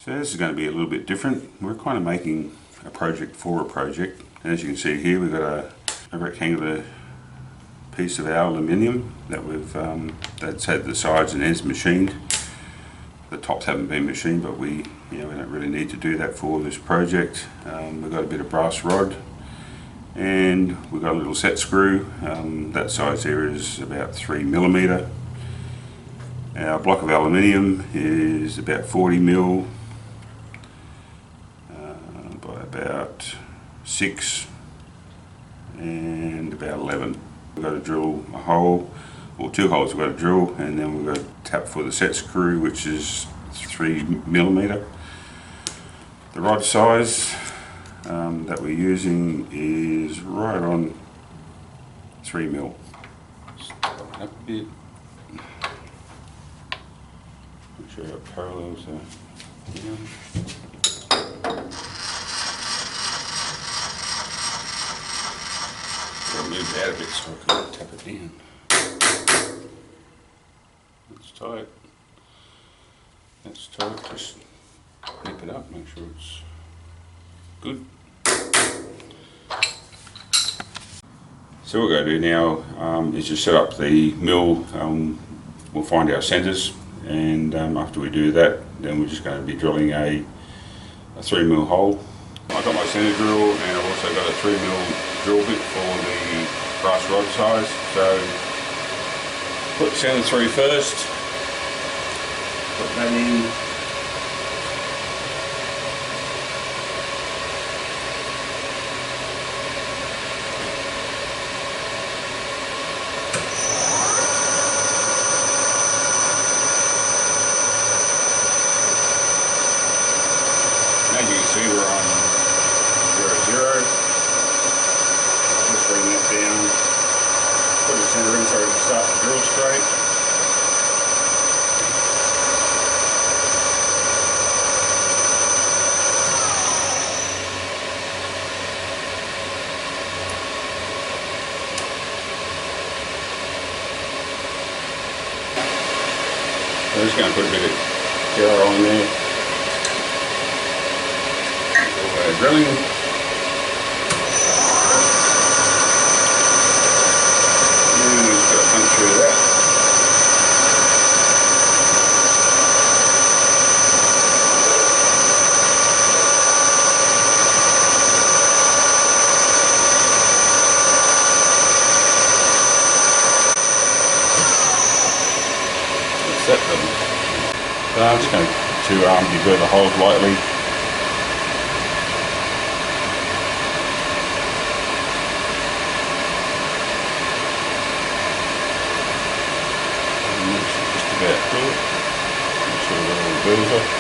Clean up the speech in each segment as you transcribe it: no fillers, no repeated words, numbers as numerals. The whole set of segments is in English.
So this is going to be a little bit different. We're kind of making a project for a project. And as you can see here, we've got a rectangular piece of aluminium that that's had the sides and ends machined. The tops haven't been machined, but we don't really need to do that for this project. We've got a bit of brass rod, and we've got a little set screw. That size there is about 3mm. Our block of aluminium is about 40mm by about 6 and about 11. We've got to drill a hole, or 2 holes we've got to drill, and then we've got to tap for the set screw, which is 3mm. The rod size that we're using is right on 3mm. Up a bit. Make sure our parallels are here. I'll move it out a bit so I can tap it down. That's tight. That's tight. Just nip it up, make sure it's good. So what we're going to do now is just set up the mill. We'll find our centres, and after we do that, then we're just going to be drilling a 3mm hole. I've got my centre drill, and I've also got a 3mm drill bit for the brass rod size. So put centre through first, put that in. As you can see, we're on 0, 0. Just bring that down, put the centre in so we can start the drill straight. I'm just going to put a bit of gel on there. Drilling. And we've just got to punch through that. That's that done. So I'm just going to deburr the holes lightly. About good. Make sure we've got all the burrs off.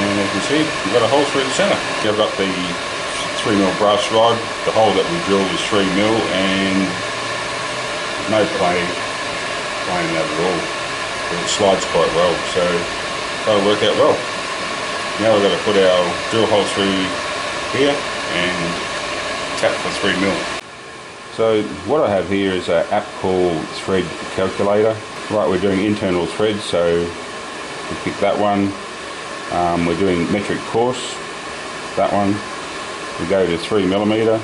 And as you can see, we've got a hole through the centre. I've got the 3mm brass rod. The hole that we drilled is 3mm, and there's no plane in that at all. But it slides quite well, so that'll work out well. Now we've got to put our drill hole through here and tap for 3mm. So what I have here is an app called Thread Calculator. Right, we're doing internal threads, so we pick that one. We're doing metric course, that one. We go to 3mm.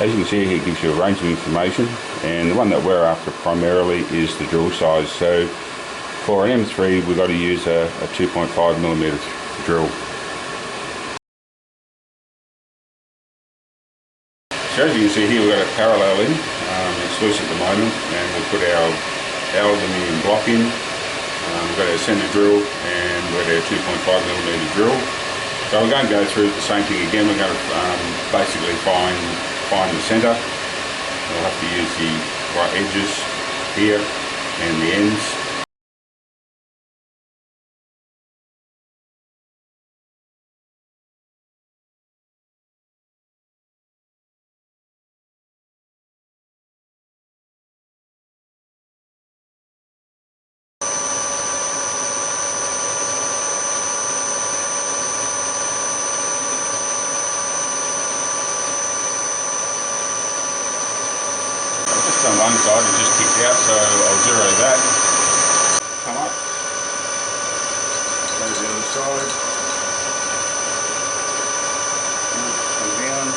As you can see here, it gives you a range of information, and the one that we're after primarily is the drill size. So for an M3, we've got to use a 2.5mm drill. So as you can see here, we've got a parallel in. It's loose at the moment, and we'll put our aluminium block in. We've got our centre drill, and we've got our 2.5mm drill. So we're going to go through the same thing again. We're going to basically find the centre. We'll have to use the right edges here and the ends. it's on one side, it just kicked out, so I'll zero that. Come up. Go to the other side. Come down.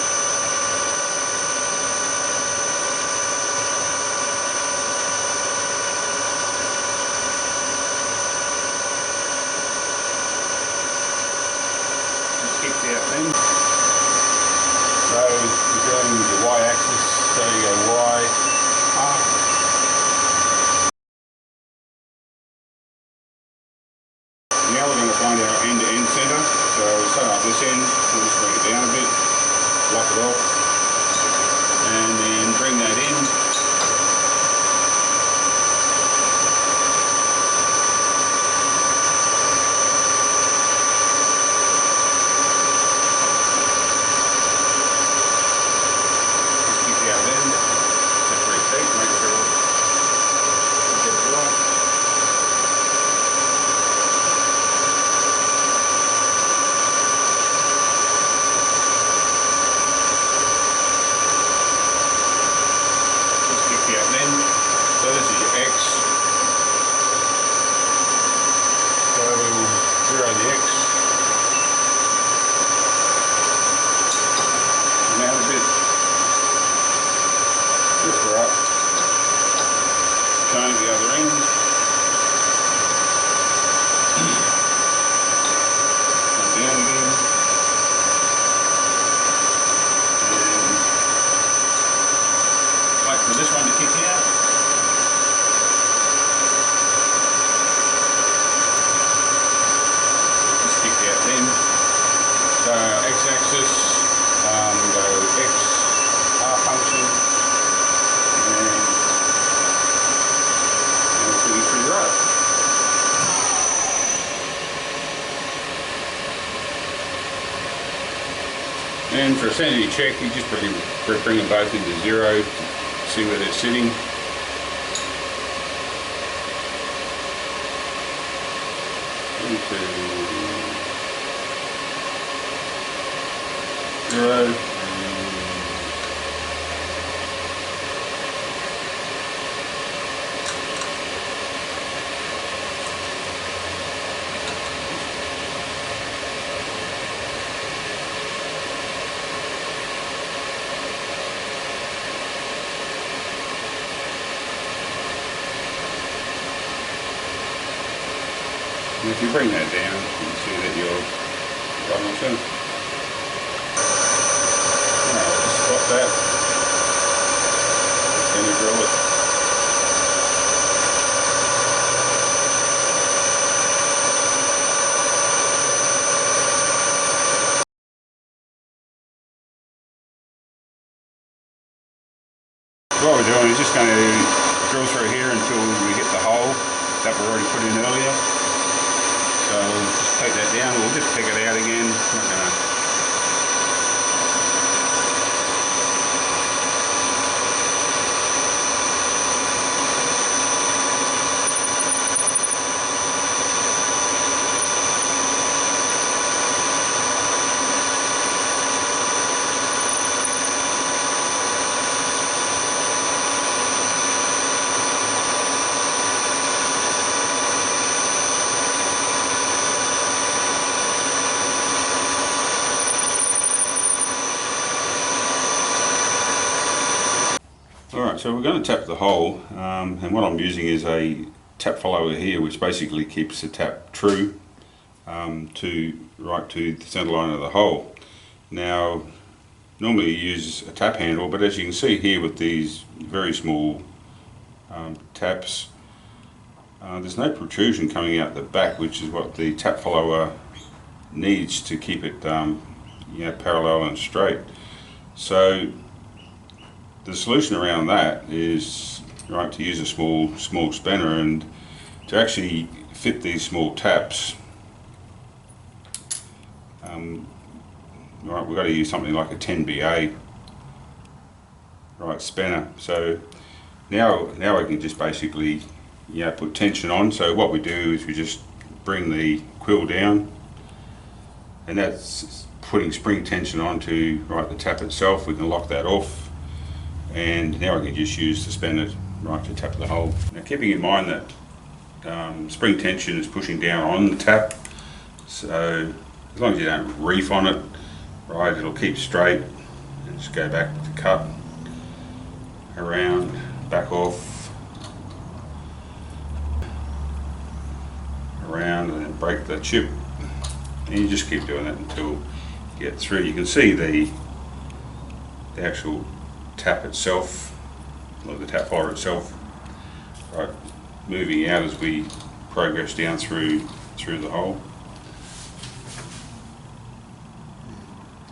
Just kicked out then. So we're doing the y-axis, so you go y, half. Now we're going to find our end-to-end centre. So we'll start up this end, we'll just bring it down a bit, lock it off, and then bring that in. So this is your X. So we'll zero the X. Come out a bit. Just for up. Change the other end. Come down again. And wait for this one to kick out. So x-axis, go x, half function, and we'll put you through the row. And for a sanity check, you just bring them both into zero, see where they're sitting. Zero. And if you bring that down, you can see that you're right on center. Alright, just spot that. Then you drill it. What we're doing is just going to drill through here until we hit the hole that we already put in earlier. So we'll just take that down, we'll just pick it out again. I'm not gonna... Alright, so we're going to tap the hole, and what I'm using is a tap follower here, which basically keeps the tap true right to the centre line of the hole. Now, normally you use a tap handle, but as you can see here with these very small taps, there's no protrusion coming out the back, which is what the tap follower needs to keep it parallel and straight. So the solution around that is to use a small spanner, and to actually fit these small taps, we've got to use something like a 10BA spanner. So now I can just basically put tension on. So what we do is we just bring the quill down, and that's putting spring tension onto the tap itself. We can lock that off, and now I can just use the suspender right to tap the hole. Now keeping in mind that spring tension is pushing down on the tap, so as long as you don't reef on it, right, it'll keep straight and just go back to cut, around, back off, around, and then break the chip. And you just keep doing that until you get through. You can see the actual tap itself, or the tap follower itself, right, moving out as we progress down through the hole.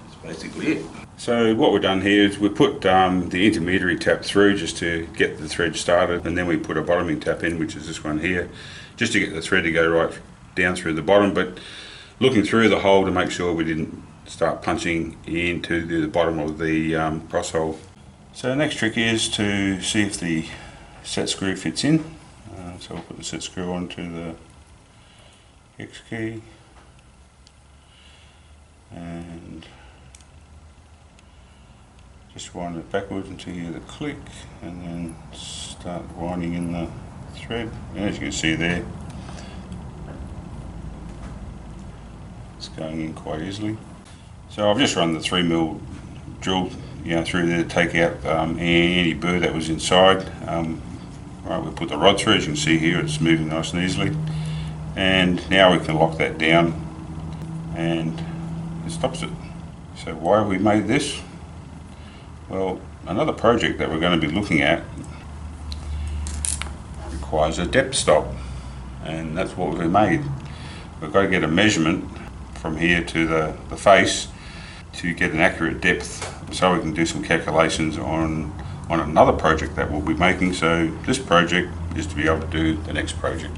That's basically it. So what we've done here is we put the intermediary tap through just to get the thread started, and then we put a bottoming tap in, which is this one here, just to get the thread to go right down through the bottom, but looking through the hole to make sure we didn't start punching into the bottom of the cross hole. So the next trick is to see if the set screw fits in. So we'll put the set screw onto the X key and just wind it backwards until you hear the click, and then start winding in the thread. And as you can see there, it's going in quite easily. So I've just run the 3mm drill, through there to take out any burr that was inside. Right, we put the rod through. As you can see here, it's moving nice and easily. And now we can lock that down, and it stops it. So why have we made this? Well, another project that we're going to be looking at requires a depth stop, and that's what we've made. We've got to get a measurement from here to the face to get an accurate depth, so we can do some calculations on another project that we'll be making. So this project is to be able to do the next project.